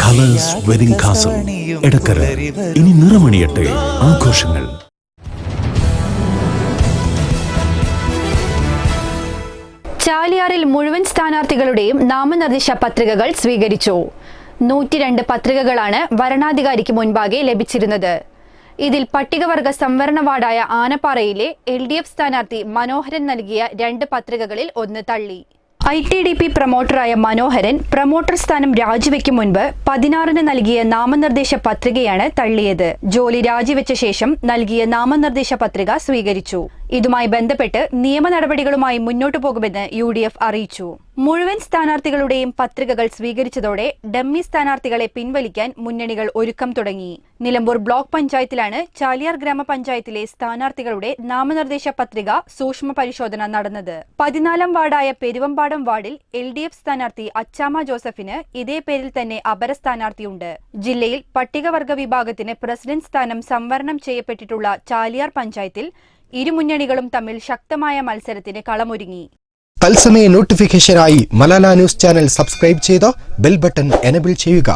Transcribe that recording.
Colours wedding castle Edakkara. ഇനി നിറമണിയട്ടെ ആഘോഷങ്ങൾ. ചാലിയാറിൽ മുഴുവൻ സ്ഥാനാർത്ഥികളുടെയും നാമനിർദ്ദേശ പത്രികകൾ സ്വീകരിച്ചു. 102 പത്രികകളാണ് വരണാധികാരിക്ക് മുൻപാകെ ലഭിച്ചിരുന്നത്. ഇതിൽ പട്ടികവർഗ സംവരണ വാർഡായ ആനപ്പാറയിലെ LDF സ്ഥാനാർത്ഥി മനോഹരൻ നൽകിയ 2 പത്രികകളിൽ ഒന്ന് തള്ളി. ITDP പ്രൊമോട്ടറായ മനോഹരൻ പ്രൊമോട്ടർ സ്ഥാനം രാജിവെക്കും മുൻപ് 16-ന് നൽകിയ നാമനിർദ്ദേശ പത്രികയാണ് തള്ളിയത്. ജോലി രാജിവെച്ച ശേഷം നൽകിയ നാമനിർദ്ദേശ പത്രിക സ്വീകരിച്ചു. ഇതുമായി ബന്ധപ്പെട്ട് നിയമ നടപടികളുമായി മുന്നോട്ടു പോകുമെന്ന് UDF അറിയിച്ചു. മുഴുവൻ സ്ഥാനാർത്ഥികളുടെയും പത്രികകൾ സ്വീകരിച്ചതോടെ ഡമ്മി സ്ഥാനാർത്ഥികളെ പിൻവലിക്കാൻ മുന്നണികൾ ഒരുക്കം തുടങ്ങി. നിലമ്പൂർ ബ്ലോക്ക് പഞ്ചായത്തിലാണ് ചാലിയാർ ഗ്രാമപഞ്ചായത്തിലെ സ്ഥാനാർത്ഥികളുടെ നാമനിർദ്ദേശ പത്രിക സൂക്ഷ്മ പരിശോധന നടന്നത്. 14-ാം വാർഡായ പെരുവമ്പാടം വാർഡിൽ LDF സ്ഥാനാർത്ഥി അച്ചാമ ജോസഫിന് ഇതേ പേരിൽ തന്നെ അപര സ്ഥാനാർത്ഥിയുണ്ട്. ജില്ലയിൽ പട്ടികവർഗ വിഭാഗത്തിന് പ്രസിഡന്റ് സ്ഥാനം സംവരണം ചെയ്യപ്പെട്ടിട്ടുള്ള ചാലിയാർ പഞ്ചായത്തിൽ ഇരു മുന്നണികളും തമ്മിൽ ശക്തമായ മത്സരത്തിന് കളമൊരുങ്ങി. തത്സമയ നോട്ടിഫിക്കേഷനായി മലാല ന്യൂസ് ചാനൽ സബ്സ്ക്രൈബ് ചെയ്ത് ബെൽ ബട്ടൺ എനേബിൾ ചെയ്യുക.